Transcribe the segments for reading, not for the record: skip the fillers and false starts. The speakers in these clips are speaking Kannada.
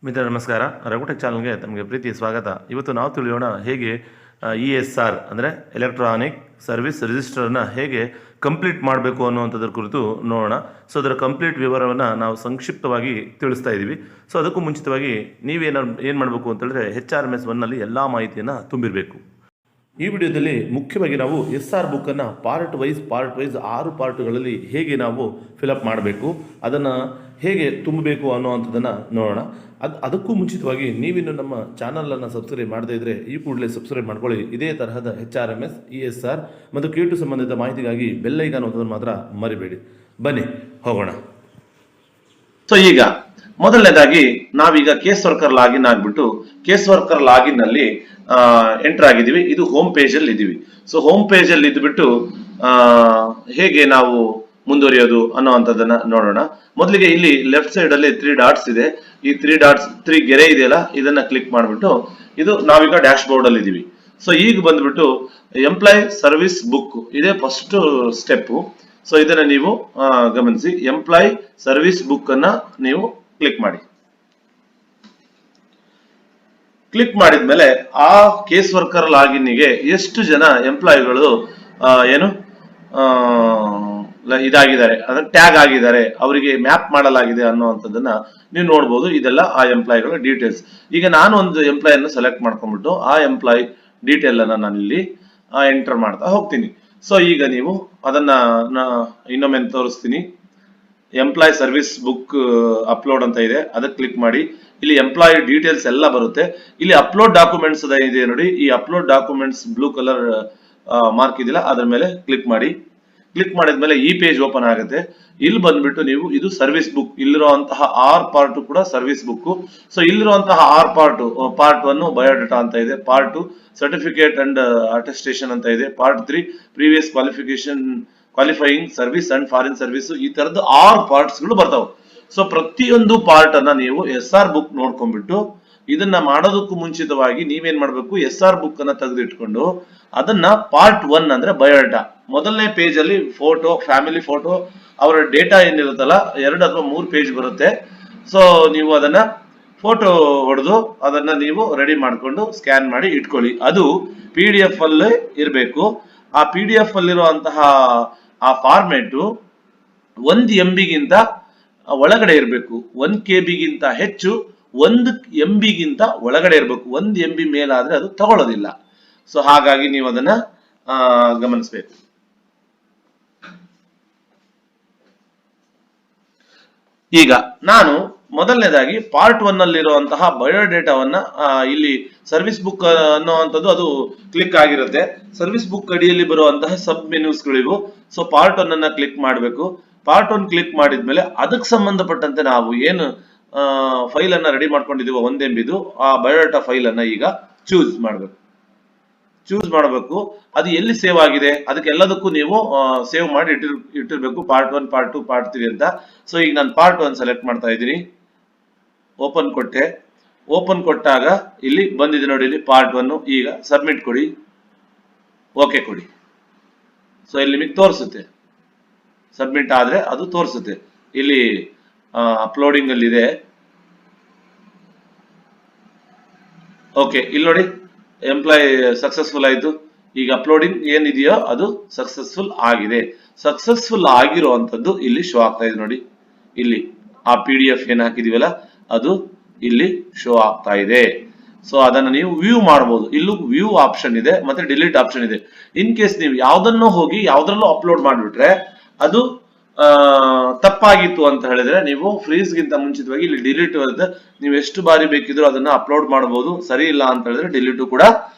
ಮಿತ್ರ ನಮಸ್ಕಾರ. ರಘುಟೆಕ್ ಚಾನಲ್ಗೆ ತಮಗೆ ಪ್ರೀತಿಯ ಸ್ವಾಗತ. ಇವತ್ತು ನಾವು ತಿಳಿಯೋಣ ಹೇಗೆ ESR ಅಂದರೆ ಎಲೆಕ್ಟ್ರಾನಿಕ್ ಸರ್ವಿಸ್ ರಿಜಿಸ್ಟರ್ನ ಹೇಗೆ ಕಂಪ್ಲೀಟ್ ಮಾಡಬೇಕು ಅನ್ನುವಂಥದ್ರ ಕುರಿತು ನೋಡೋಣ. ಸೊ ಅದರ ಕಂಪ್ಲೀಟ್ ವಿವರವನ್ನು ನಾವು ಸಂಕ್ಷಿಪ್ತವಾಗಿ ತಿಳಿಸ್ತಾ ಇದ್ದೀವಿ. ಸೊ ಅದಕ್ಕೂ ಮುಂಚಿತವಾಗಿ ಏನು ಮಾಡಬೇಕು ಅಂತೇಳಿದ್ರೆ HRMS 1ನಲ್ಲಿ ಎಲ್ಲ ಮಾಹಿತಿಯನ್ನು ತುಂಬಿರಬೇಕು. ಈ ವಿಡಿಯೋದಲ್ಲಿ ಮುಖ್ಯವಾಗಿ ನಾವು SR ಬುಕ್ಕನ್ನು ಪಾರ್ಟ್ ವೈಸ್ 6 ಪಾರ್ಟ್ಗಳಲ್ಲಿ ಹೇಗೆ ನಾವು ಫಿಲಪ್ ಮಾಡಬೇಕು, ಅದನ್ನು ಹೇಗೆ ತುಂಬಬೇಕು ಅನ್ನೋವಂಥದ್ದನ್ನು ನೋಡೋಣ. ಅದಕ್ಕೂ ಮುಂಚಿತವಾಗಿ ನೀವಿನ್ನು ನಮ್ಮ ಚಾನಲನ್ನು ಸಬ್ಸ್ಕ್ರೈಬ್ ಮಾಡದೇ ಇದ್ದರೆ ಈ ಕೂಡಲೇ ಸಬ್ಸ್ಕ್ರೈಬ್ ಮಾಡ್ಕೊಳ್ಳಿ. ಇದೇ ತರಹದ HRMS, ESR ಮತ್ತು Q2 ಸಂಬಂಧಿತ ಮಾಹಿತಿಗಾಗಿ ಬೆಲ್ ಐಕಾನ್ ಒತ್ತೋದನ್ನು ಮಾತ್ರ ಮರಿಬೇಡಿ. ಬನ್ನಿ ಹೋಗೋಣ. ಸೊ ಈಗ ಮೊದಲನೇದಾಗಿ ನಾವೀಗ ಕೇಸ್ ವರ್ಕರ್ ಲಾಗಿನ್ ಆಗಿಬಿಟ್ಟು ಕೇಸ್ ವರ್ಕರ್ ಲಾಗಿನ್ ನಲ್ಲಿ ಎಂಟರ್ ಆಗಿದ್ದೀವಿ. ಇದು ಹೋಮ್ ಪೇಜ್ ಅಲ್ಲಿ ಇದ್ದೀವಿ. ಸೊ ಹೋಮ್ ಪೇಜ್ ಅಲ್ಲಿ ಇದ್ಬಿಟ್ಟು ಹೇಗೆ ನಾವು ಮುಂದುವರಿಯೋದು ಅನ್ನೋವಂಥದ್ದನ್ನ ನೋಡೋಣ. ಮೊದಲಿಗೆ ಇಲ್ಲಿ ಲೆಫ್ಟ್ ಸೈಡ್ ಅಲ್ಲಿ 3 ಡಾಟ್ಸ್ ಇದೆ. ಈ 3 ಡಾಟ್ಸ್ 3 ಗೆರೆ ಇದೆಯಲ್ಲ, ಇದನ್ನ ಕ್ಲಿಕ್ ಮಾಡಿಬಿಟ್ಟು ಇದು ನಾವೀಗ ಡ್ಯಾಶ್ ಬೋರ್ಡ್ ಅಲ್ಲಿ ಇದೀವಿ. ಸೊ ಈಗ ಬಂದ್ಬಿಟ್ಟು ಎಂಪ್ಲಾಯ್ ಸರ್ವಿಸ್ ಬುಕ್ ಇದೇ ಫಸ್ಟ್ ಸ್ಟೆಪ್. ಸೊ ಇದನ್ನ ನೀವು ಗಮನಿಸಿ. ಎಂಪ್ಲಾಯ್ ಸರ್ವಿಸ್ ಬುಕ್ ಅನ್ನ ನೀವು ಕ್ಲಿಕ್ ಮಾಡಿ. ಕ್ಲಿಕ್ ಮಾಡಿದ್ಮೇಲೆ ಆ ಕೇಸ್ ವರ್ಕರ್ ಲಾಗಿನ್ಗೆ ಎಷ್ಟು ಜನ ಎಂಪ್ಲಾಯಿಗಳು ಇದಾಗಿದ್ದಾರೆ ಅಂದ್ರೆ ಟ್ಯಾಗ್ ಆಗಿದ್ದಾರೆ, ಅವರಿಗೆ ಮ್ಯಾಪ್ ಮಾಡಲಾಗಿದೆ ಅನ್ನುವಂಥದ್ದನ್ನ ನೀವು ನೋಡ್ಬೋದು. ಇದೆಲ್ಲ ಆ ಎಂಪ್ಲಾಯಿಗಳ ಡೀಟೇಲ್ಸ್. ಈಗ ನಾನು ಒಂದು ಎಂಪ್ಲಾಯಿಯನ್ನು ಸೆಲೆಕ್ಟ್ ಮಾಡ್ಕೊಂಡ್ಬಿಟ್ಟು ಆ ಎಂಪ್ಲಾಯ್ ಡೀಟೇಲ್ ಅನ್ನ ನಾನು ಇಲ್ಲಿ ಎಂಟರ್ ಮಾಡ್ತಾ ಹೋಗ್ತೀನಿ. ಸೊ ಈಗ ನೀವು ಅದನ್ನ ಇನ್ನೊಮ್ಮೆ ತೋರಿಸ್ತೀನಿ. ಎಂಪ್ಲಾಯ್ ಸರ್ವಿಸ್ ಬುಕ್ ಅಪ್ಲೋಡ್ ಅಂತ ಇದೆ, ಅದಕ್ಕೆ ಕ್ಲಿಕ್ ಮಾಡಿ. ಇಲ್ಲಿ ಎಂಪ್ಲಾಯ್ ಡೀಟೇಲ್ಸ್ ಎಲ್ಲ ಬರುತ್ತೆ. ಇಲ್ಲಿ ಅಪ್ಲೋಡ್ ಡಾಕ್ಯುಮೆಂಟ್ಸ್ ಇದೆ ನೋಡಿ. ಈ upload documents blue colour mark ಇದೆಯಲ್ಲ, ಅದ್ರ ಮೇಲೆ ಕ್ಲಿಕ್ ಮಾಡಿ. ಕ್ಲಿಕ್ ಮಾಡಿದ್ಮೇಲೆ ಈ ಪೇಜ್ ಓಪನ್ ಆಗುತ್ತೆ. ಇಲ್ಲಿ ಬಂದ್ಬಿಟ್ಟು ನೀವು ಇದು ಸರ್ವಿಸ್ ಬುಕ್, ಇಲ್ಲಿರುವಂತಹ 6 ಪಾರ್ಟ್ ಕೂಡ ಸರ್ವಿಸ್ ಬುಕ್. ಸೊ ಇಲ್ಲಿರುವಂತಹ 6 ಪಾರ್ಟ್ 1 ಬಯೋಡೇಟಾ ಅಂತ ಇದೆ, ಪಾರ್ಟ್ 2 ಸರ್ಟಿಫಿಕೇಟ್ ಅಂಡ್ ಅಟೆಸ್ಟೇಷನ್ ಅಂತ ಇದೆ, part 3 previous qualifying service and foreign service. ಈ ತರದ 6 ಪಾರ್ಟ್ಸ್ ಗಳು ಬರ್ತಾವೆ. ಸೊ ಪ್ರತಿಯೊಂದು ಪಾರ್ಟ್ ಅನ್ನ ನೀವು SR ಬುಕ್ ನೋಡ್ಕೊಂಡ್ಬಿಟ್ಟು ಇದನ್ನ ಮಾಡೋದಕ್ಕೂ ಮುಂಚಿತವಾಗಿ ನೀವೇನ್ ಮಾಡ್ಬೇಕು, SR ಬುಕ್ ಅನ್ನ ತೆಗೆದಿಟ್ಕೊಂಡು ಅದನ್ನ ಪಾರ್ಟ್ 1 ಅಂದ್ರೆ ಬಯೋಡೇಟಾ ಮೊದಲನೇ ಪೇಜ್ ಅಲ್ಲಿ ಫೋಟೋ, ಫ್ಯಾಮಿಲಿ ಫೋಟೋ, ಅವರ ಡೇಟಾ ಏನಿರುತ್ತಲ್ಲ 2 ಅಥವಾ 3 ಪೇಜ್ ಬರುತ್ತೆ. ಸೊ ನೀವು ಅದನ್ನ ಫೋಟೋ ಹೊಡೆದು ಅದನ್ನ ನೀವು ರೆಡಿ ಮಾಡ್ಕೊಂಡು ಸ್ಕ್ಯಾನ್ ಮಾಡಿ ಇಟ್ಕೊಳ್ಳಿ. ಅದು PDF ಅಲ್ಲೇ ಇರಬೇಕು. ಆ PDF ಅಲ್ಲಿರುವಂತಹ ಆ ಫಾರ್ಮೆಟ್ 1 MB ಗಿಂತ ಒಳಗಡೆ ಇರಬೇಕು. 1 KB ಗಿಂತ ಹೆಚ್ಚು 1 MB ಗಿಂತ ಒಳಗಡೆ ಇರಬೇಕು. 1 MB ಮೇಲಾದ್ರೆ ಅದು ತಗೊಳ್ಳೋದಿಲ್ಲ. ಸೊ ಹಾಗಾಗಿ ನೀವು ಅದನ್ನ ಗಮನಿಸಬೇಕು. ಈಗ ನಾನು ಮೊದಲನೇದಾಗಿ ಪಾರ್ಟ್ 1 ಅಲ್ಲಿರುವಂತಹ ಬಯೋಡೇಟಾವನ್ನ ಇಲ್ಲಿ ಸರ್ವಿಸ್ ಬುಕ್ ಅನ್ನುವಂಥದ್ದು ಅದು ಕ್ಲಿಕ್ ಆಗಿರುತ್ತೆ. ಸರ್ವಿಸ್ ಬುಕ್ ಅಡಿಯಲ್ಲಿ ಬರುವಂತಹ ಸಬ್ ಮೆನ್ಯೂಸ್ ಗಳಿವು. ಸೊ ಪಾರ್ಟ್ 1 ಅನ್ನ ಕ್ಲಿಕ್ ಮಾಡಬೇಕು. ಪಾರ್ಟ್ 1 ಕ್ಲಿಕ್ ಮಾಡಿದ್ಮೇಲೆ ಅದಕ್ಕೆ ಸಂಬಂಧಪಟ್ಟಂತೆ ನಾವು ಏನು ಫೈಲ್ ಅನ್ನ ರೆಡಿ ಮಾಡ್ಕೊಂಡಿದೀವೋ 1 MB ಆ ಬಯೋಡೇಟಾ ಫೈಲ್ ಅನ್ನ ಈಗ ಚೂಸ್ ಮಾಡಬೇಕು. ಅದು ಎಲ್ಲಿ ಸೇವ್ ಆಗಿದೆ ಅದಕ್ಕೆಲ್ಲದಕ್ಕೂ ನೀವು ಸೇವ್ ಮಾಡಿ ಇಟ್ಟಿರ್ಬೇಕು. ಪಾರ್ಟ್ 1, ಪಾರ್ಟ್ 2, ಪಾರ್ಟ್ 3 ಅಂತ. ಸೊ ಈಗ ನಾನು ಪಾರ್ಟ್ 1 ಸೆಲೆಕ್ಟ್ ಮಾಡ್ತಾ ಇದ್ದೀನಿ. ಓಪನ್ ಕೊಟ್ಟೆ. ಓಪನ್ ಕೊಟ್ಟಾಗ ಇಲ್ಲಿ ಬಂದಿದೆ ನೋಡಿ, ಇಲ್ಲಿ ಪಾರ್ಟ್ 1. ಈಗ ಸಬ್ಮಿಟ್ ಕೊಡಿ, ಓಕೆ ಕೊಡಿ. ಸೊ ಇಲ್ಲಿ ನಿಮಗೆ ತೋರಿಸುತ್ತೆ, ಸಬ್ಮಿಟ್ ಆದ್ರೆ ಅದು ತೋರಿಸುತ್ತೆ. ಇಲ್ಲಿ ಅಪ್ಲೋಡಿಂಗ್ ಅಲ್ಲಿ ಇದೆ. ಓಕೆ, ಇಲ್ಲಿ ನೋಡಿ ಎಂಪ್ಲಾಯ್ ಸಕ್ಸಸ್ಫುಲ್ ಆಯ್ತು. ಈಗ ಅಪ್ಲೋಡಿಂಗ್ ಏನಿದೆಯೋ ಅದು ಸಕ್ಸಸ್ಫುಲ್ ಆಗಿದೆ. ಸಕ್ಸಸ್ಫುಲ್ ಆಗಿರುವಂತದ್ದು ಇಲ್ಲಿ ಶೋ ಆಗ್ತಾ ಇದೆ ನೋಡಿ. ಇಲ್ಲಿ ಆ PDF ಏನ್ ಹಾಕಿದೀವಲ್ಲ ಅದು ಇಲ್ಲಿ ಶೋ ಆಗ್ತಾ ಇದೆ. ಸೊ ಅದನ್ನ ನೀವು ವ್ಯೂ ಮಾಡಬಹುದು. ಇಲ್ಲೂ ವ್ಯೂ ಆಪ್ಷನ್ ಇದೆ ಮತ್ತೆ ಡಿಲೀಟ್ ಆಪ್ಷನ್ ಇದೆ. ಇನ್ ಕೇಸ್ ನೀವು ಯಾವ್ದನ್ನೋ ಹೋಗಿ ಯಾವ್ದ್ರಲ್ಲೂ ಅಪ್ಲೋಡ್ ಮಾಡಿಬಿಟ್ರೆ ಅದು ತಪ್ಪಾಗಿತ್ತು ಅಂತ ಹೇಳಿದ್ರೆ ನೀವು ಫ್ರೀಸ್ ಗಿಂತ ಮುಂಚಿತವಾಗಿ ಇಲ್ಲಿ ಡಿಲೀಟ್ ಇರುತ್ತೆ. ನೀವು ಎಷ್ಟು ಬಾರಿ ಬೇಕಿದ್ರು ಅದನ್ನ ಅಪ್ಲೋಡ್ ಮಾಡಬಹುದು. ಸರಿ ಇಲ್ಲ ಅಂತ ಹೇಳಿದ್ರೆ ಡಿಲೀಟ್ ಕೂಡ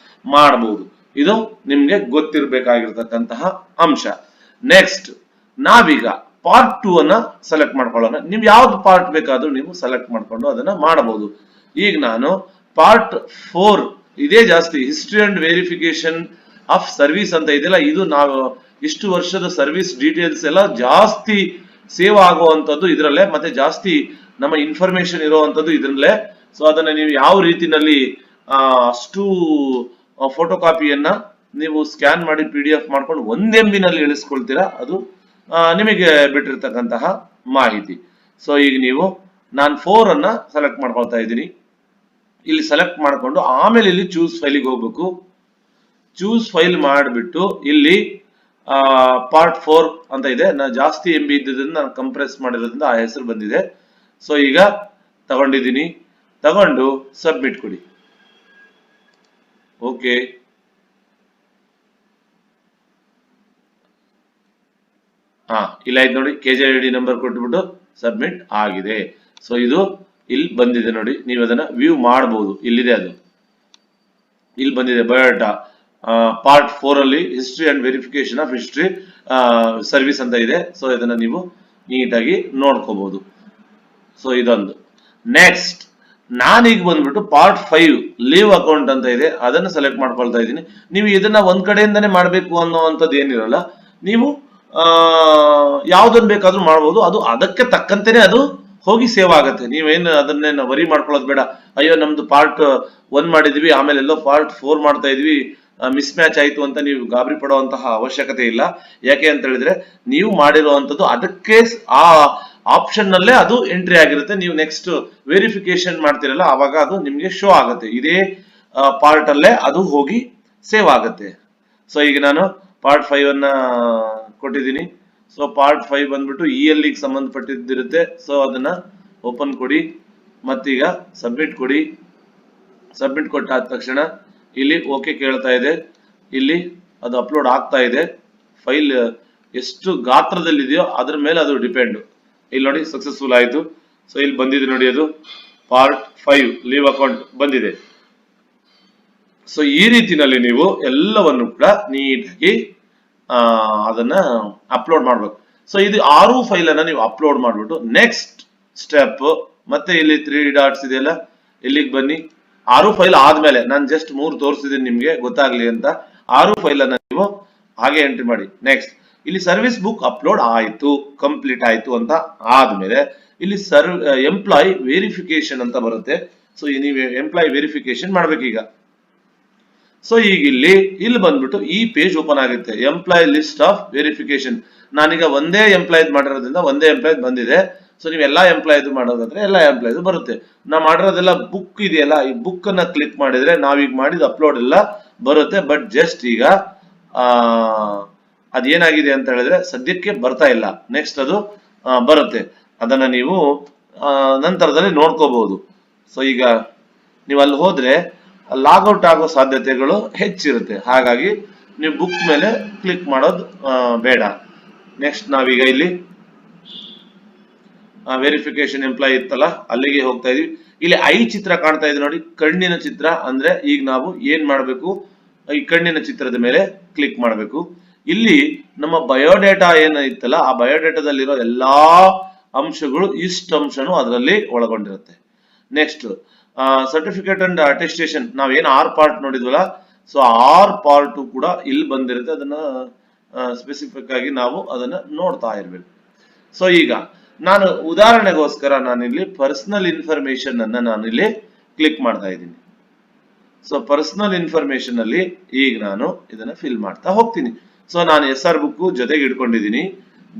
ಮಾಡಬಹುದು. ಇದು ನಿಮ್ಗೆ ಗೊತ್ತಿರಬೇಕಾಗಿರ್ತಕ್ಕಂತಹ ಅಂಶ. ನೆಕ್ಸ್ಟ್ ನಾವೀಗ ಪಾರ್ಟ್ 2 ಅನ್ನ ಸೆಲೆಕ್ಟ್ ಮಾಡ್ಕೊಳ್ಳೋಣ. ನೀವು ಯಾವ್ದು ಪಾರ್ಟ್ ಬೇಕಾದ್ರೂ ನೀವು ಸೆಲೆಕ್ಟ್ ಮಾಡ್ಕೊಂಡು ಅದನ್ನ ಮಾಡಬಹುದು. ಈಗ ನಾನು ಪಾರ್ಟ್ 4 ಇದೇ ಜಾಸ್ತಿ history and verification of service ಅಂತ ಇದೆಯಲ್ಲ, ಇದು ನಾವು ಇಷ್ಟು ವರ್ಷದ ಸರ್ವಿಸ್ ಡೀಟೇಲ್ಸ್ ಎಲ್ಲ ಜಾಸ್ತಿ ಸೇವ್ ಆಗುವಂತದ್ದು ಇದರಲ್ಲೇ, ಮತ್ತೆ ಜಾಸ್ತಿ ನಮ್ಮ ಇನ್ಫಾರ್ಮೇಶನ್ ಇರುವಂತದ್ದು ಇದರಲ್ಲೇ. ಸೊ ಅದನ್ನ ನೀವು ಯಾವ ರೀತಿನಲ್ಲಿ ಅಷ್ಟು ಫೋಟೋ ಕಾಪಿಯನ್ನ ನೀವು ಸ್ಕ್ಯಾನ್ ಮಾಡಿ PDF ಮಾಡ್ಕೊಂಡು 1 MB ನಲ್ಲಿ ಇಳಿಸ್ಕೊಳ್ತೀರಾ, ಅದು ನಿಮಗೆ ಬಿಟ್ಟಿರ್ತಕ್ಕಂತಹ ಮಾಹಿತಿ. ಸೊ ಈಗ ನೀವು ನಾನು 4 ಅನ್ನ ಸೆಲೆಕ್ಟ್ ಮಾಡ್ಕೊಳ್ತಾ ಇದ್ದೀನಿ. ಇಲ್ಲಿ ಸೆಲೆಕ್ಟ್ ಮಾಡಿಕೊಂಡು ಆಮೇಲೆ ಇಲ್ಲಿ ಚೂಸ್ ಫೈಲಿಗೆ ಹೋಗ್ಬೇಕು. ಚೂಸ್ ಫೈಲ್ ಮಾಡಿಬಿಟ್ಟು ಇಲ್ಲಿ ಪಾರ್ಟ್ 4 ಅಂತ ಇದೆ. ನಾನು ಜಾಸ್ತಿ MB ಇದ್ದಿದ್ದರಿಂದ ನಾನು ಕಂಪ್ರೆಸ್ ಮಾಡಿರೋದ್ರಿಂದ ಆ ಹೆಸರು ಬಂದಿದೆ. ಸೊ ಈಗ ತಗೊಂಡಿದ್ದೀನಿ, ತಗೊಂಡು ಸಬ್ಮಿಟ್ ಕೊಡಿ. ಓಕೆ, ಇಲ್ಲ ಆಯ್ತು ನೋಡಿ, KJID ನಂಬರ್ ಕೊಟ್ಬಿಟ್ಟು ಸಬ್ಮಿಟ್ ಆಗಿದೆ. ಸೊ ಇದು ಇಲ್ಲಿ ಬಂದಿದೆ ನೋಡಿ, ನೀವು ಅದನ್ನ ವ್ಯೂ ಮಾಡಬಹುದು. ಇಲ್ಲಿದೆ, ಅದು ಇಲ್ಲಿ ಬಂದಿದೆ ಬಯೋಡಾಟಾ ಪಾರ್ಟ್ 4 ಅಲ್ಲಿ history and verification of history service ಅಂತ ಇದೆ. ಸೊ ಇದನ್ನ ನೀವು ನೀಟಾಗಿ ನೋಡ್ಕೋಬಹುದು. ಸೊ ಇದೊಂದು. ನೆಕ್ಸ್ಟ್ ನಾನೀಗ ಬಂದ್ಬಿಟ್ಟು ಪಾರ್ಟ್ 5 ಲೀವ್ ಅಕೌಂಟ್ ಅಂತ ಇದೆ, ಅದನ್ನ ಸೆಲೆಕ್ಟ್ ಮಾಡ್ಕೊಳ್ತಾ ಇದ್ದೀನಿ. ನೀವು ಇದನ್ನ ಒಂದ್ ಕಡೆಯಿಂದಾನೇ ಮಾಡಬೇಕು ಅನ್ನೋವಂಥದ್ದು ಏನಿರಲ್ಲ, ನೀವು ಯಾವ್ದನ್ ಬೇಕಾದ್ರೂ ಮಾಡ್ಬೋದು. ಅದು ಅದಕ್ಕೆ ತಕ್ಕಂತೆನೆ ಅದು ಹೋಗಿ ಸೇವ್ ಆಗುತ್ತೆ. ನೀವೇನು ಅದನ್ನೇನು ವರಿ ಮಾಡ್ಕೊಳ್ಳೋದು ಬೇಡ. ಅಯ್ಯೋ ನಮ್ದು ಪಾರ್ಟ್ 1 ಮಾಡಿದ್ವಿ, ಆಮೇಲೆ ಎಲ್ಲೋ ಪಾರ್ಟ್ 4 ಮಾಡ್ತಾ ಇದ್ವಿ, ಮಿಸ್ ಮ್ಯಾಚ್ ಆಯ್ತು ಅಂತ ನೀವು ಗಾಬರಿ ಪಡುವಂತಹ ಅವಶ್ಯಕತೆ ಇಲ್ಲ. ಯಾಕೆ ಅಂತ ಹೇಳಿದ್ರೆ ನೀವು ಮಾಡಿರುವಂತದ್ದು ಅದಕ್ಕೆ ಆ ಆಪ್ಷನ್ ನಲ್ಲೇ ಅದು ಎಂಟ್ರಿ ಆಗಿರುತ್ತೆ. ನೀವು ನೆಕ್ಸ್ಟ್ ವೆರಿಫಿಕೇಶನ್ ಮಾಡ್ತಿರಲ್ಲ, ಆವಾಗ ಅದು ನಿಮ್ಗೆ ಶೋ ಆಗುತ್ತೆ. ಇದೇ ಪಾರ್ಟ್ ಅಲ್ಲೇ ಅದು ಹೋಗಿ ಸೇವ್ ಆಗುತ್ತೆ. ಸೊ ಈಗ ನಾನು ಪಾರ್ಟ್ 5 ಅನ್ನ ಕೊಟ್ಟಿದ್ದೀನಿ. ಸೊ ಪಾರ್ಟ್ 5 ಬಂದ್ಬಿಟ್ಟು EL ಗೆ ಸಂಬಂಧಪಟ್ಟಿದ್ದಿರುತ್ತೆ. ಸೊ ಅದನ್ನ ಓಪನ್ ಕೊಡಿ, ಮತ್ತೀಗ ಸಬ್ಮಿಟ್ ಕೊಡಿ. ಸಬ್ಮಿಟ್ ಕೊಟ್ಟಾದ ತಕ್ಷಣ ಇಲ್ಲಿ ಓಕೆ ಕೇಳ್ತಾ ಇದೆ. ಇಲ್ಲಿ ಅದು ಅಪ್ಲೋಡ್ ಆಗ್ತಾ ಇದೆ. ಫೈಲ್ ಎಷ್ಟು ಗಾತ್ರದಲ್ಲಿದೆಯೋ ಅದ್ರ ಮೇಲೆ ಅದು ಡಿಪೆಂಡ್. ಇಲ್ಲಿ ನೋಡಿ ಸಕ್ಸಸ್ಫುಲ್ ಆಯಿತು. ಸೊ ಇಲ್ಲಿ ಬಂದಿದೆ ನೋಡಿ, ಅದು ಪಾರ್ಟ್ 5 ಲೀವ್ ಅಕೌಂಟ್ ಬಂದಿದೆ. ಸೊ ಈ ರೀತಿನಲ್ಲಿ ನೀವು ಎಲ್ಲವನ್ನು ಕೂಡ ನೀಟಾಗಿ ಅದನ್ನ ಅಪ್ಲೋಡ್ ಮಾಡ್ಬೇಕು. ಸೊ ಇದು 6 ಫೈಲ್ ಅನ್ನ ನೀವು ಅಪ್ಲೋಡ್ ಮಾಡ್ಬಿಟ್ಟು ನೆಕ್ಸ್ಟ್ ಸ್ಟೆಪ್ ಮತ್ತೆ ಇಲ್ಲಿ 3 ಡಾಟ್ಸ್ ಇದೆಯಲ್ಲ, ಇಲ್ಲಿಗೆ ಬನ್ನಿ. 6 ಫೈಲ್ ಆದ್ಮೇಲೆ ನಾನು ಜಸ್ಟ್ 3 ತೋರಿಸಿದ್ದೀನಿ ನಿಮ್ಗೆ ಗೊತ್ತಾಗ್ಲಿ ಅಂತ. 6 ಫೈಲ್ ಅನ್ನ ನೀವು ಹಾಗೆ ಎಂಟ್ರಿ ಮಾಡಿ. ನೆಕ್ಸ್ಟ್ ಇಲ್ಲಿ ಸರ್ವಿಸ್ ಬುಕ್ ಅಪ್ಲೋಡ್ ಆಯ್ತು, ಕಂಪ್ಲೀಟ್ ಆಯ್ತು ಅಂತ ಆದ್ಮೇಲೆ ಇಲ್ಲಿ ಎಂಪ್ಲಾಯ್ ವೆರಿಫಿಕೇಶನ್ ಅಂತ ಬರುತ್ತೆ. ಸೊ ನೀವು ಎಂಪ್ಲಾಯ್ ವೆರಿಫಿಕೇಶನ್ ಮಾಡ್ಬೇಕೀಗ. ಸೊ ಈಗ ಇಲ್ಲಿ ಬಂದ್ಬಿಟ್ಟು ಈ ಪೇಜ್ ಓಪನ್ ಆಗುತ್ತೆ, ಎಂಪ್ಲಾಯ್ ಲಿಸ್ಟ್ ಆಫ್ ವೆರಿಫಿಕೇಶನ್. ನಾನೀಗ ಒಂದೇ ಎಂಪ್ಲಾಯ್ ಮಾಡಿರೋದ್ರಿಂದ ಒಂದೇ ಎಂಪ್ಲಾಯ್ ಬಂದಿದೆ. ಸೊ ನೀವು ಎಲ್ಲಾ ಎಂಪ್ಲಾಯ್ದು ಮಾಡೋದಾದ್ರೆ ಎಲ್ಲಾ ಎಂಪ್ಲಾಯ್ದು ಬರುತ್ತೆ. ನಾ ಮಾಡಿರೋದೆಲ್ಲ ಬುಕ್ ಇದೆಯಲ್ಲ, ಈ ಬುಕ್ ಅನ್ನ ಕ್ಲಿಕ್ ಮಾಡಿದ್ರೆ ನಾವೀಗ ಮಾಡಿದ ಅಪ್ಲೋಡ್ ಎಲ್ಲ ಬರುತ್ತೆ. ಬಟ್ ಜಸ್ಟ್ ಈಗ ಅದೇನಾಗಿದೆ ಅಂತ ಹೇಳಿದ್ರೆ ಸದ್ಯಕ್ಕೆ ಬರ್ತಾ ಇಲ್ಲ. ನೆಕ್ಸ್ಟ್ ಅದು ಬರುತ್ತೆ, ಅದನ್ನ ನೀವು ನಂತರದಲ್ಲಿ ನೋಡ್ಕೋಬಹುದು. ಸೊ ಈಗ ನೀವು ಅಲ್ಲಿ ಹೋದ್ರೆ ಲಾಗೌಟ್ ಆಗೋ ಸಾಧ್ಯತೆಗಳು ಹೆಚ್ಚಿರುತ್ತೆ. ಹಾಗಾಗಿ ನೀವು ಬುಕ್ ಮೇಲೆ ಕ್ಲಿಕ್ ಮಾಡೋದು ಬೇಡ. ನೆಕ್ಸ್ಟ್ ನಾವೀಗ ಇಲ್ಲಿ ವೆರಿಫಿಕೇಶನ್ ಎಂಪ್ಲಾಯ್ ಇತ್ತಲ್ಲ, ಅಲ್ಲಿಗೆ ಹೋಗ್ತಾ ಇದೀವಿ. ಇಲ್ಲಿ ಐ ಚಿತ್ರ ಕಾಣ್ತಾ ಇದೆ ನೋಡಿ, ಕಣ್ಣಿನ ಚಿತ್ರ. ಅಂದ್ರೆ ಈಗ ನಾವು ಏನ್ ಮಾಡ್ಬೇಕು, ಈ ಕಣ್ಣಿನ ಚಿತ್ರದ ಮೇಲೆ ಕ್ಲಿಕ್ ಮಾಡಬೇಕು. ಇಲ್ಲಿ ನಮ್ಮ ಬಯೋಡೇಟಾ ಏನ ಇತ್ತಲ್ಲ, ಆ ಬಯೋಡೇಟಾದಲ್ಲಿರೋ ಎಲ್ಲಾ ಅಂಶಗಳು ಇಷ್ಟು ಅಂಶನು ಅದರಲ್ಲಿ ಒಳಗೊಂಡಿರುತ್ತೆ. ನೆಕ್ಸ್ಟ್ ಸರ್ಟಿಫಿಕೇಟ್ ಅಂಡ್ ಅಟೆಸ್ಟೇಷನ್, ನಾವೇನು 6 ಪಾರ್ಟ್ ನೋಡಿದ್ವಲ್ಲ, ಸೊ 6 ಪಾರ್ಟ್ ಕೂಡ ಇಲ್ಲಿ ಬಂದಿರುತ್ತೆ. ಅದನ್ನ ಸ್ಪೆಸಿಫಿಕ್ ಆಗಿ ನಾವು ಅದನ್ನ ನೋಡ್ತಾ ಇರ್ಬೇಕು. ಸೊ ಈಗ ನಾನು ಉದಾಹರಣೆಗೋಸ್ಕರ ನಾನಿಲ್ಲಿ ಪರ್ಸನಲ್ ಇನ್ಫಾರ್ಮೇಶನ್ ಅನ್ನ ನಾನಿಲ್ಲಿ ಕ್ಲಿಕ್ ಮಾಡ್ತಾ ಇದ್ದೀನಿ. ಸೊ ಪರ್ಸನಲ್ ಇನ್ಫಾರ್ಮೇಶನ್ ಅಲ್ಲಿ ಈಗ ನಾನು ಇದನ್ನ ಫಿಲ್ ಮಾಡ್ತಾ ಹೋಗ್ತೀನಿ. ಸೊ ನಾನು SR ಬುಕ್ ಜೊತೆಗೆ ಇಟ್ಕೊಂಡಿದ್ದೀನಿ.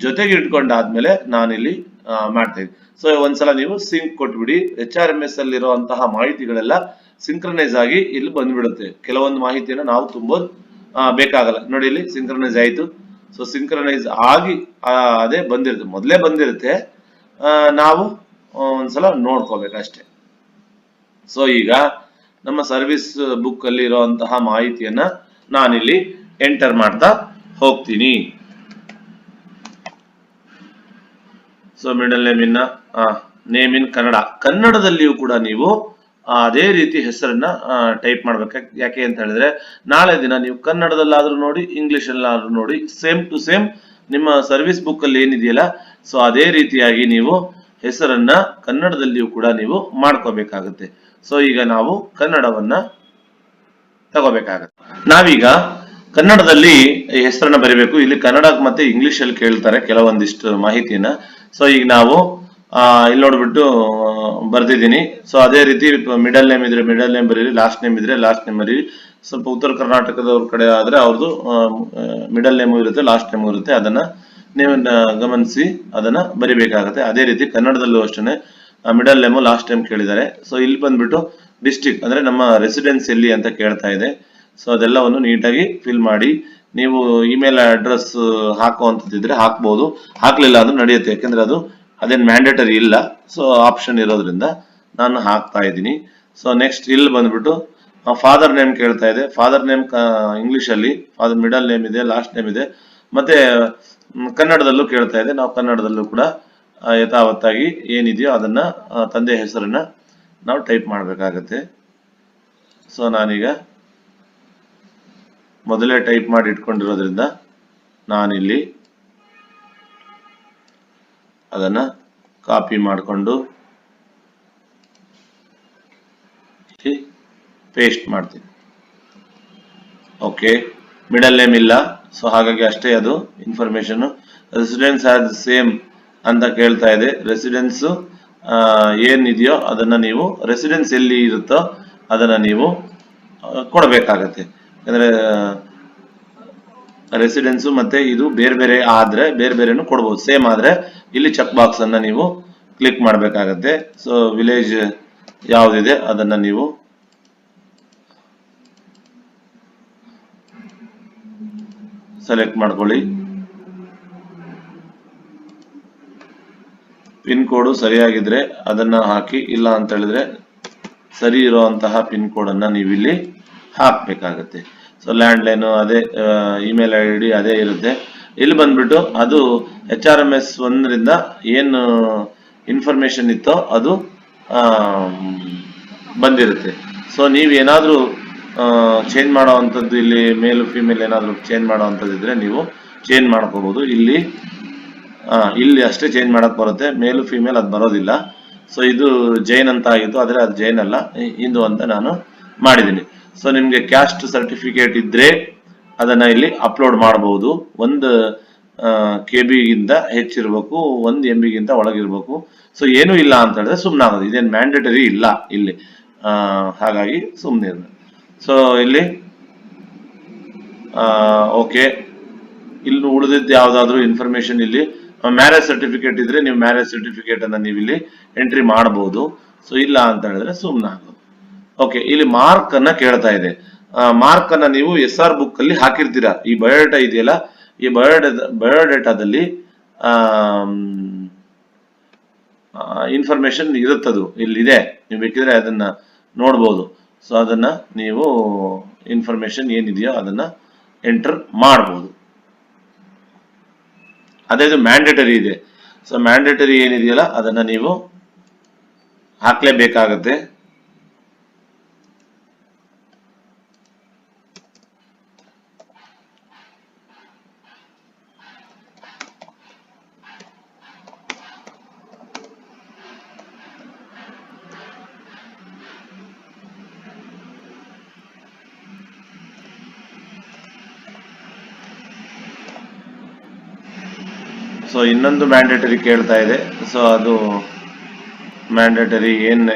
ಜೊತೆಗೆ ಇಟ್ಕೊಂಡಾದ್ಮೇಲೆ ನಾನಿಲ್ಲಿ ಮಾಡ್ತಾ ಇದ್ದೀನಿ. ಸೊ ಒಂದ್ಸಲ ನೀವು ಸಿಂಕ್ ಕೊಟ್ಬಿಡಿ. HRMS ಅಲ್ಲಿರುವಂತಹ ಮಾಹಿತಿಗಳೆಲ್ಲ ಸಿಂಕ್ರನೈಸ್ ಆಗಿ ಇಲ್ಲಿ ಬಂದ್ಬಿಡುತ್ತೆ. ಕೆಲವೊಂದು ಮಾಹಿತಿಯನ್ನು ನಾವು ತುಂಬೋದು ಬೇಕಾಗಲ್ಲ. ನೋಡಿ ಇಲ್ಲಿ ಸಿಂಕ್ರನೈಸ್ ಆಯ್ತು. ಸೊ ಸಿಂಕ್ರನೈಸ್ ಆಗಿ ಅದೇ ಬಂದಿರುತ್ತೆ, ಮೊದಲೇ ಬಂದಿರುತ್ತೆ. ನಾವು ಒಂದ್ಸಲ ನೋಡ್ಕೋಬೇಕಷ್ಟೇ. ಸೊ ಈಗ ನಮ್ಮ ಸರ್ವಿಸ್ ಬುಕ್ ಅಲ್ಲಿ ಇರುವಂತಹ ಮಾಹಿತಿಯನ್ನ ನಾನಿಲ್ಲಿ ಎಂಟರ್ ಮಾಡ್ತಾ ಹೋಗ್ತೀನಿ. So middle name in Kannada, ಕನ್ನಡದಲ್ಲಿಯೂ ಕೂಡ ನೀವು ಅದೇ ರೀತಿ ಹೆಸರನ್ನ ಟೈಪ್ ಮಾಡ್ಬೇಕು. ಯಾಕೆ ಅಂತ ಹೇಳಿದ್ರೆ ನಾಳೆ ದಿನ ನೀವು ಕನ್ನಡದಲ್ಲಾದ್ರೂ ನೋಡಿ, ಇಂಗ್ಲಿಷ್ ಅಲ್ಲಾದ್ರೂ ನೋಡಿ, ಸೇಮ್ ಟು ಸೇಮ್ ನಿಮ್ಮ ಸರ್ವಿಸ್ ಬುಕ್ ಅಲ್ಲಿ ಏನಿದೆಯಲ್ಲ, ಸೊ ಅದೇ ರೀತಿಯಾಗಿ ನೀವು ಹೆಸರನ್ನ ಕನ್ನಡದಲ್ಲಿಯೂ ಕೂಡ ನೀವು ಮಾಡ್ಕೋಬೇಕಾಗುತ್ತೆ. ಸೊ ಈಗ ನಾವು ಕನ್ನಡವನ್ನ ತಗೋಬೇಕಾಗತ್ತೆ. ನಾವೀಗ ಕನ್ನಡದಲ್ಲಿ ಹೆಸರನ್ನ ಬರಿಬೇಕು. ಇಲ್ಲಿ ಕನ್ನಡ ಮತ್ತೆ ಇಂಗ್ಲಿಷ್ ಅಲ್ಲಿ ಕೇಳ್ತಾರೆ ಕೆಲವೊಂದಿಷ್ಟು ಮಾಹಿತಿಯನ್ನ. ಸೊ ಈಗ ನಾವು ಇಲ್ಲಿ ನೋಡ್ಬಿಟ್ಟು ಬರ್ದಿದ್ದೀನಿ. ಸೊ ಅದೇ ರೀತಿ ಮಿಡಲ್ ನೇಮ್ ಇದ್ರೆ ಮಿಡಲ್ ನೇಮ್ ಬರೀರಿ, ಲಾಸ್ಟ್ ನೇಮ್ ಇದ್ರೆ ಲಾಸ್ಟ್ ನೇಮ್ ಬರೀರಿ. ಸ್ವಲ್ಪ ಉತ್ತರ ಕರ್ನಾಟಕದವ್ರ ಕಡೆ ಆದ್ರೆ ಅವ್ರದ್ದು ಮಿಡಲ್ ನೇಮು ಇರುತ್ತೆ, ಲಾಸ್ಟ್ ನೇಮು ಇರುತ್ತೆ. ಅದನ್ನ ನೀವು ಗಮನಿಸಿ ಅದನ್ನ ಬರಿಬೇಕಾಗತ್ತೆ. ಅದೇ ರೀತಿ ಕನ್ನಡದಲ್ಲೂ ಅಷ್ಟೇ ಮಿಡಲ್ ನೇಮು ಲಾಸ್ಟ್ ಟೈಮ್ ಕೇಳಿದ್ದಾರೆ. ಸೊ ಇಲ್ಲಿ ಬಂದ್ಬಿಟ್ಟು ಡಿಸ್ಟ್ರಿಕ್ಟ್ ಅಂದ್ರೆ ನಮ್ಮ ರೆಸಿಡೆನ್ಸ್ ಎಲ್ಲಿ ಅಂತ ಕೇಳ್ತಾ ಇದೆ. ಸೊ ಅದೆಲ್ಲವನ್ನು ನೀಟಾಗಿ ಫಿಲ್ ಮಾಡಿ. ನೀವು ಇಮೇಲ್ ಅಡ್ರೆಸ್ ಹಾಕುವಂತದ್ದಿದ್ರೆ ಹಾಕ್ಬಹುದು, ಹಾಕ್ಲಿಲ್ಲ ಅಂದ್ರೆ ನಡೆಯುತ್ತೆ, ಯಾಕಂದ್ರೆ ಅದೇನು ಮ್ಯಾಂಡೇಟರಿ ಇಲ್ಲ. ಸೊ ಆಪ್ಷನ್ ಇರೋದ್ರಿಂದ ನಾನು ಹಾಕ್ತಾ ಇದ್ದೀನಿ. ಸೊ ನೆಕ್ಸ್ಟ್ ಇಲ್ಲಿ ಬಂದ್ಬಿಟ್ಟು ಫಾದರ್ ನೇಮ್ ಕೇಳ್ತಾ ಇದೆ. ಫಾದರ್ ನೇಮ್ ಇಂಗ್ಲಿಷ್ ಅಲ್ಲಿ ಫಾದರ್ ಮಿಡಲ್ ನೇಮ್ ಇದೆ, ಲಾಸ್ಟ್ ನೇಮ್ ಇದೆ, ಮತ್ತೆ ಕನ್ನಡದಲ್ಲೂ ಕೇಳ್ತಾ ಇದೆ. ನಾವು ಕನ್ನಡದಲ್ಲೂ ಕೂಡ ಯಥಾವತ್ತಾಗಿ ಏನಿದೆಯೋ ಅದನ್ನ ತಂದೆ ಹೆಸರನ್ನ ನಾವು ಟೈಪ್ ಮಾಡಬೇಕಾಗತ್ತೆ. ಸೊ ನಾನೀಗ ಮೊದಲೇ ಟೈಪ್ ಮಾಡಿ ಇಟ್ಕೊಂಡಿರೋದ್ರಿಂದ ನಾನಿಲ್ಲಿ ಅದನ್ನ ಕಾಪಿ ಮಾಡಿಕೊಂಡು ಪೇಸ್ಟ್ ಮಾಡ್ತೀನಿ. ಓಕೆ, ಮಿಡಲ್ ನೇಮ್ ಇಲ್ಲ, ಸೊ ಹಾಗಾಗಿ ಅಷ್ಟೇ ಅದು ಇನ್ಫಾರ್ಮೇಶನ್. ರೆಸಿಡೆನ್ಸ್ ಆಸ್ ಸೇಮ್ ಅಂತ ಕೇಳ್ತಾ ಇದೆ. ರೆಸಿಡೆನ್ಸ್ ಏನಿದೆಯೋ ಅದನ್ನ ನೀವು ರೆಸಿಡೆನ್ಸ್ ಎಲ್ಲಿ ಇರುತ್ತೋ ಅದನ್ನ ನೀವು ಕೊಡಬೇಕಾಗತ್ತೆ. ಯಾಕಂದ್ರೆ ರೆಸಿಡೆನ್ಸ್ ಮತ್ತೆ ಇದು ಬೇರೆ ಬೇರೆ ಆದ್ರೆ ಬೇರೆ ಬೇರೆನು ಕೊಡ್ಬೋದು. ಸೇಮ್ ಆದ್ರೆ ಇಲ್ಲಿ ಚೆಕ್ ಬಾಕ್ಸ್ ಅನ್ನ ನೀವು ಕ್ಲಿಕ್ ಮಾಡಬೇಕಾಗತ್ತೆ. ಸೊ ವಿಲೇಜ್ ಯಾವ್ದಿದೆ ಅದನ್ನ ನೀವು ಸೆಲೆಕ್ಟ್ ಮಾಡ್ಕೊಳ್ಳಿ. ಪಿನ್ ಕೋಡ್ ಸರಿಯಾಗಿದ್ರೆ ಅದನ್ನ ಹಾಕಿ, ಇಲ್ಲ ಅಂತ ಹೇಳಿದ್ರೆ ಸರಿ ಇರುವಂತಹ ಪಿನ್ ಕೋಡ್ ಅನ್ನ ನೀವು ಇಲ್ಲಿ ಹಾಕ್ಬೇಕಾಗತ್ತೆ. ಸೊ ಲ್ಯಾಂಡ್ ಲೈನ್ ಅದೇ, ಇಮೇಲ್ ID ಅದೇ ಇರುತ್ತೆ. ಇಲ್ಲಿ ಬಂದ್ಬಿಟ್ಟು ಅದು HRMS 1ರಿಂದ ಏನು ಇನ್ಫಾರ್ಮೇಶನ್ ಇತ್ತೋ ಅದು ಬಂದಿರುತ್ತೆ. ಸೊ ನೀವೇನಾದ್ರೂ ಚೇಂಜ್ ಮಾಡೋವಂಥದ್ದು, ಇಲ್ಲಿ ಮೇಲ್ ಫಿಮೇಲ್ ಏನಾದ್ರು ಚೇಂಜ್ ಮಾಡೋವಂಥದ್ದು ಇದ್ರೆ ನೀವು ಚೇಂಜ್ ಮಾಡ್ಕೋಬಹುದು. ಇಲ್ಲಿ ಅಷ್ಟೇ ಚೇಂಜ್ ಮಾಡಕ್ ಬರುತ್ತೆ, ಮೇಲ್ ಫಿಮೇಲ್ ಅದು ಬರೋದಿಲ್ಲ. ಸೊ ಇದು ಜೈನ್ ಅಂತ ಆಗಿತ್ತು, ಆದ್ರೆ ಅದು ಜೈನ್ ಅಲ್ಲ, ಹಿಂದೂ ಅಂತ ನಾನು ಮಾಡಿದ್ದೀನಿ. ಸೊ ನಿಮ್ಗೆ ಕ್ಯಾಸ್ಟ್ ಸರ್ಟಿಫಿಕೇಟ್ ಇದ್ರೆ ಅದನ್ನ ಇಲ್ಲಿ ಅಪ್ಲೋಡ್ ಮಾಡಬಹುದು. 1 KB ಗಿಂತ ಹೆಚ್ಚಿರ್ಬೇಕು, 1 MB ಗಿಂತ ಒಳಗಿರ್ಬೇಕು. ಸೊ ಏನೂ ಇಲ್ಲ ಅಂತ ಹೇಳಿದ್ರೆ ಸುಮ್ಮನಾಗೋದು, ಇದೇನು ಮ್ಯಾಂಡೇಟರಿ ಇಲ್ಲ ಇಲ್ಲಿ, ಹಾಗಾಗಿ ಸುಮ್ಮನೆ. ಸೊ ಇಲ್ಲಿ ಓಕೆ, ಇಲ್ಲಿ ಉಳಿದಿದ್ದು ಯಾವ್ದಾದ್ರು ಇನ್ಫಾರ್ಮೇಶನ್, ಇಲ್ಲಿ ಮ್ಯಾರೇಜ್ ಸರ್ಟಿಫಿಕೇಟ್ ಇದ್ರೆ ನೀವು ಮ್ಯಾರೇಜ್ ಸರ್ಟಿಫಿಕೇಟ್ ಅನ್ನ ನೀವು ಇಲ್ಲಿ ಎಂಟ್ರಿ ಮಾಡಬಹುದು. ಸೊ ಇಲ್ಲ ಅಂತ ಹೇಳಿದ್ರೆ ಸುಮ್ಮನೆ ಆಗೋದು. ಓಕೆ, ಇಲ್ಲಿ ಮಾರ್ಕ್ ಅನ್ನ ಕೇಳ್ತಾ ಇದೆ. ಮಾರ್ಕ್ ಅನ್ನ ನೀವು SR ಬುಕ್ ಅಲ್ಲಿ ಹಾಕಿರ್ತೀರಾ. ಈ ಬಯೋಡೇಟಾ ಇದೆಯಲ್ಲ, ಈ ಬಯೋಡೇಟಾದಲ್ಲಿ ಇನ್ಫಾರ್ಮೇಶನ್ ಇರುತ್ತದು ಇಲ್ಲಿದೆ, ನೀವು ಬೇಕಿದ್ರೆ ಅದನ್ನ ನೋಡ್ಬೋದು. ಸೊ ಅದನ್ನ ನೀವು ಇನ್ಫಾರ್ಮೇಶನ್ ಏನಿದೆಯೋ ಅದನ್ನ ಎಂಟರ್ ಮಾಡಬಹುದು. ಅದೇ ಮ್ಯಾಂಡೇಟರಿ ಇದೆ. ಸೊ ಮ್ಯಾಂಡೇಟರಿ ಏನಿದೆಯಲ್ಲ ಅದನ್ನ ನೀವು ಹಾಕ್ಲೇಬೇಕಾಗತ್ತೆ. ಸೊ ಇನ್ನೊಂದು ಮ್ಯಾಂಡೇಟರಿ ಕೇಳ್ತಾ ಇದೆ. ಸೊ ಅದು ಮ್ಯಾಂಡೇಟರಿ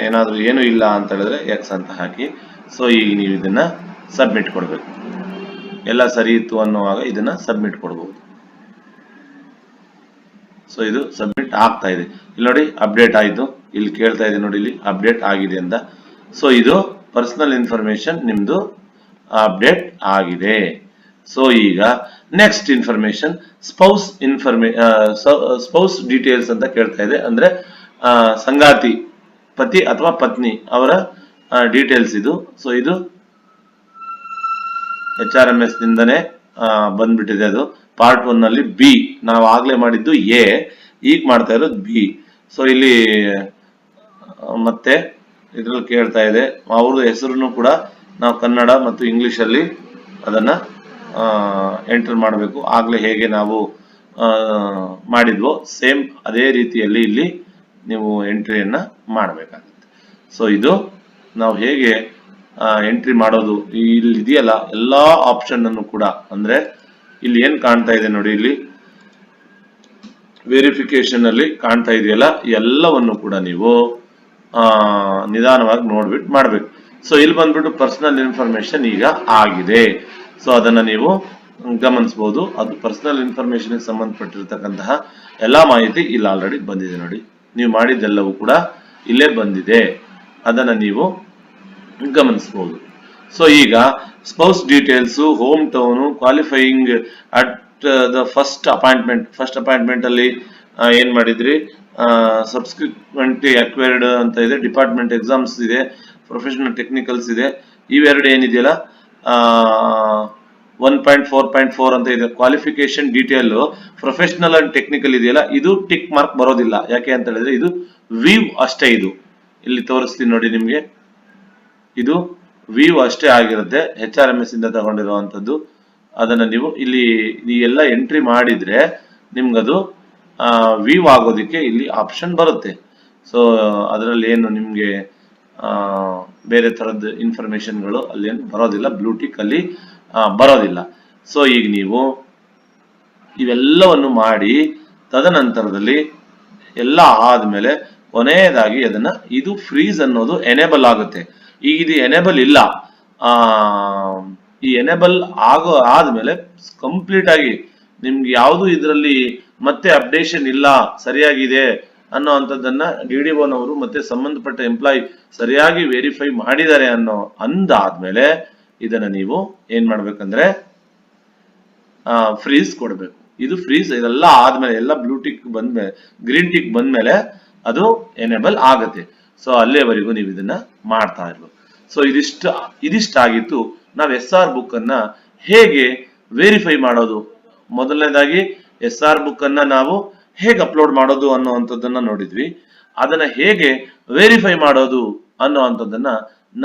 ಏನಾದ್ರೂ ಏನು ಇಲ್ಲ ಅಂತ ಹೇಳಿದ್ರೆ ಎಕ್ಸ್ ಅಂತ ಹಾಕಿ. ಸೊ ಈಗ ನೀವು ಇದನ್ನ ಸಬ್ಮಿಟ್ ಕೊಡ್ಬೇಕು. ಎಲ್ಲ ಸರಿ ಇತ್ತು ಅನ್ನುವಾಗ ಇದನ್ನ ಸಬ್ಮಿಟ್ ಕೊಡ್ಬೋದು. ಸೊ ಇದು ಸಬ್ಮಿಟ್ ಆಗ್ತಾ ಇದೆ. ಇಲ್ಲಿ ನೋಡಿ ಅಪ್ಡೇಟ್ ಆಯ್ತು, ಇಲ್ಲಿ ಕೇಳ್ತಾ ಇದೆ ನೋಡಿ, ಇಲ್ಲಿ ಅಪ್ಡೇಟ್ ಆಗಿದೆ ಅಂತ. ಸೊ ಇದು ಪರ್ಸನಲ್ ಇನ್ಫಾರ್ಮೇಶನ್ ನಿಮ್ದು ಅಪ್ಡೇಟ್ ಆಗಿದೆ. ಸೊ ಈಗ ನೆಕ್ಸ್ಟ್ ಇನ್ಫಾರ್ಮೇಶನ್ ಸ್ಪೌಸ್ ಡೀಟೇಲ್ಸ್ ಅಂತ ಕೇಳ್ತಾ ಇದೆ. ಅಂದ್ರೆ ಸಂಗಾತಿ, ಪತಿ ಅಥವಾ ಪತ್ನಿ ಅವರ ಡೀಟೇಲ್ಸ್ ಇದು. ಸೊ ಇದು HRMS ನಿಂದನೇ ಬಂದ್ಬಿಟ್ಟಿದೆ. ಅದು ಪಾರ್ಟ್ 1 ನಲ್ಲಿ B, ನಾವು ಆಗ್ಲೇ ಮಾಡಿದ್ದು A, ಈಗ ಮಾಡ್ತಾ ಇರೋದು B. ಸೊ ಇಲ್ಲಿ ಮತ್ತೆ ಇದ್ರಲ್ಲಿ ಕೇಳ್ತಾ ಇದೆ ಅವ್ರದ್ದು ಹೆಸರನ್ನು ಕೂಡ ನಾವು ಕನ್ನಡ ಮತ್ತು ಇಂಗ್ಲಿಷ್ ಅಲ್ಲಿ ಅದನ್ನ ಎಂಟರ್ ಮಾಡಬೇಕು. ಆಗ್ಲೇ ಹೇಗೆ ನಾವು ಮಾಡಿದ್ವೋ ಸೇಮ್ ಅದೇ ರೀತಿಯಲ್ಲಿ ಇಲ್ಲಿ ನೀವು ಎಂಟ್ರಿಯನ್ನ ಮಾಡಬೇಕಾಗುತ್ತೆ. ಸೊ ಇದು ನಾವು ಹೇಗೆ ಎಂಟ್ರಿ ಮಾಡೋದು, ಇಲ್ಲಿ ಇದೆಯಲ್ಲ ಎಲ್ಲಾ ಆಪ್ಷನ್ ಅನ್ನು ಕೂಡ, ಅಂದ್ರೆ ಇಲ್ಲಿ ಏನ್ ಕಾಣ್ತಾ ಇದೆ ನೋಡಿ, ಇಲ್ಲಿ ವೆರಿಫಿಕೇಶನ್ ಅಲ್ಲಿ ಕಾಣ್ತಾ ಇದೆಯಲ್ಲ, ಎಲ್ಲವನ್ನು ಕೂಡ ನೀವು ನಿಧಾನವಾಗಿ ನೋಡ್ಬಿಟ್ಟು ಮಾಡ್ಬೇಕು. ಸೊ ಇಲ್ಲಿ ಬಂದ್ಬಿಟ್ಟು ಪರ್ಸನಲ್ ಇನ್ಫಾರ್ಮೇಶನ್ ಈಗ ಆಗಿದೆ. ಸೊ ಅದನ್ನ ನೀವು ಗಮನಿಸಬಹುದು. ಅದು ಪರ್ಸನಲ್ ಇನ್ಫಾರ್ಮೇಶನ್ ಸಂಬಂಧಪಟ್ಟಿರ್ತಕ್ಕಂತಹ ಎಲ್ಲಾ ಮಾಹಿತಿ ಇಲ್ಲಿ ಆಲ್ರೆಡಿ ಬಂದಿದೆ ನೋಡಿ. ನೀವು ಮಾಡಿದ್ದೆಲ್ಲವೂ ಕೂಡ ಇಲ್ಲೇ ಬಂದಿದೆ, ಅದನ್ನ ನೀವು ಗಮನಿಸಬಹುದು. ಸೊ ಈಗ spouse details, home town, qualifying at the first appointment ಅಲ್ಲಿ ಏನ್ ಮಾಡಿದ್ರಿ, ಸಬ್ಸ್ಕ್ರಿಪ್ಟ್ಮೆಂಟ್ಲಿ ಅಕ್ವೈರ್ಡ್ ಅಂತ ಇದೆ, ಡಿಪಾರ್ಟ್ಮೆಂಟ್ ಎಕ್ಸಾಮ್ಸ್ ಇದೆ, ಪ್ರೊಫೆಷನಲ್ ಟೆಕ್ನಿಕಲ್ಸ್ ಇದೆ. ಇವೆರಡು ಏನಿದೆಯಲ್ಲ 1.4.4 ಅಂತ ಇದೆ. Qualification detail professional and technical ಇದೆಯಲ್ಲ, ಇದು ಟಿಕ್ ಮಾರ್ಕ್ ಬರೋದಿಲ್ಲ. ಯಾಕೆ ಅಂತ ಹೇಳಿದ್ರೆ ಇದು ವ್ಯೂ ಅಷ್ಟೇ. ಇದು ಇಲ್ಲಿ ತೋರಿಸ್ತೀನಿ ನೋಡಿ ನಿಮ್ಗೆ, ಇದು ವ್ಯೂ ಅಷ್ಟೇ ಆಗಿರುತ್ತೆ, HRMS ಇಂದ ತಗೊಂಡಿರುವಂತದ್ದು. ಅದನ್ನ ನೀವು ಇಲ್ಲಿ ಎಲ್ಲ ಎಂಟ್ರಿ ಮಾಡಿದ್ರೆ ನಿಮ್ಗದು ವ್ಯೂ ಆಗೋದಿಕ್ಕೆ ಇಲ್ಲಿ ಆಪ್ಷನ್ ಬರುತ್ತೆ. ಸೊ ಅದರಲ್ಲಿ ಏನು ನಿಮ್ಗೆ ಬೇರೆ ತರದ ಇನ್ಫಾರ್ಮೇಶನ್ಗಳು ಅಲ್ಲಿ ಏನು ಬರೋದಿಲ್ಲ, ಬ್ಲೂಟಿಕ್ ಅಲ್ಲಿ ಬರೋದಿಲ್ಲ. ಸೊ ಈಗ ನೀವು ಇವೆಲ್ಲವನ್ನು ಮಾಡಿ ತದನಂತರದಲ್ಲಿ ಎಲ್ಲ ಆದ್ಮೇಲೆ ಕೊನೆಯದಾಗಿ ಅದನ್ನ ಇದು ಫ್ರೀಸ್ ಅನ್ನೋದು ಎನೇಬಲ್ ಆಗುತ್ತೆ. ಈಗ ಇದು ಎನೇಬಲ್ ಇಲ್ಲ, ಈ ಎನೇಬಲ್ ಆದ್ಮೇಲೆ ಕಂಪ್ಲೀಟ್ ಆಗಿ ನಿಮ್ಗೆ ಯಾವುದು ಇದರಲ್ಲಿ ಮತ್ತೆ ಅಪ್ಡೇಷನ್ ಇಲ್ಲ, ಸರಿಯಾಗಿದೆ ಅನ್ನೋ ಅಂತದನ್ನ DDOನವರು ಮತ್ತೆ ಸಂಬಂಧಪಟ್ಟ ಎಂಪ್ಲಾಯಿ ಸರಿಯಾಗಿ ವೆರಿಫೈ ಮಾಡಿದ್ದಾರೆ ಅಂದಾದ್ಮೇಲೆ ಇದನ್ನ ನೀವು ಏನ್ ಮಾಡ್ಬೇಕಂದ್ರೆ ಫ್ರೀಸ್ ಕೊಡ್ಬೇಕು. ಇದು ಫ್ರೀಸ್ ಇದೆಲ್ಲ ಆದ್ಮೇಲೆ, ಎಲ್ಲ ಬ್ಲೂ ಟಿಕ್ ಬಂದ್ಮೇಲೆ, ಗ್ರೀನ್ ಟಿಕ್ ಬಂದ್ಮೇಲೆ ಅದು ಎನೇಬಲ್ ಆಗುತ್ತೆ. ಸೊ ಅಲ್ಲೇವರೆಗೂ ನೀವು ಇದನ್ನ ಮಾಡ್ತಾ ಇರ್ಬೇಕು. ಸೊ ಇದಿಷ್ಟಾಗಿತ್ತು ನಾವು SR ಬುಕ್ ಅನ್ನ ಹೇಗೆ ವೆರಿಫೈ ಮಾಡೋದು. ಮೊದಲನೇದಾಗಿ SR ಬುಕ್ ಅನ್ನ ನಾವು ಹೇಗೆ ಅಪ್ಲೋಡ್ ಮಾಡೋದು ಅನ್ನುವಂಥದ್ದನ್ನ ನೋಡಿದ್ವಿ. ಅದನ್ನ ಹೇಗೆ ವೆರಿಫೈ ಮಾಡೋದು ಅನ್ನುವಂಥದ್ದನ್ನ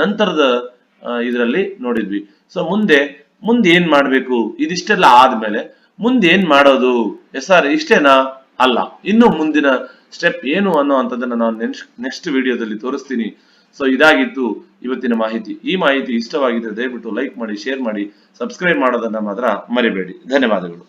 ನಂತರದ ಇದರಲ್ಲಿ ನೋಡಿದ್ವಿ. ಸೊ ಮುಂದೆ ಏನ್ ಮಾಡ್ಬೇಕು, ಇದಿಷ್ಟೆಲ್ಲ ಆದ್ಮೇಲೆ ಮುಂದೆ ಏನ್ ಮಾಡೋದು, SR ಇಷ್ಟೇನಾ, ಅಲ್ಲ, ಇನ್ನು ಮುಂದಿನ ಸ್ಟೆಪ್ ಏನು ಅನ್ನುವಂಥದ್ದನ್ನ ನಾನು ನೆಕ್ಸ್ಟ್ ವಿಡಿಯೋದಲ್ಲಿ ತೋರಿಸ್ತೀನಿ. ಸೊ ಇದಾಗಿತ್ತು ಇವತ್ತಿನ ಮಾಹಿತಿ. ಈ ಮಾಹಿತಿ ಇಷ್ಟವಾಗಿದ್ರೆ ದಯವಿಟ್ಟು ಲೈಕ್ ಮಾಡಿ, ಶೇರ್ ಮಾಡಿ, ಸಬ್ಸ್ಕ್ರೈಬ್ ಮಾಡೋದನ್ನ ಮಾತ್ರ ಮರಿಬೇಡಿ. ಧನ್ಯವಾದಗಳು.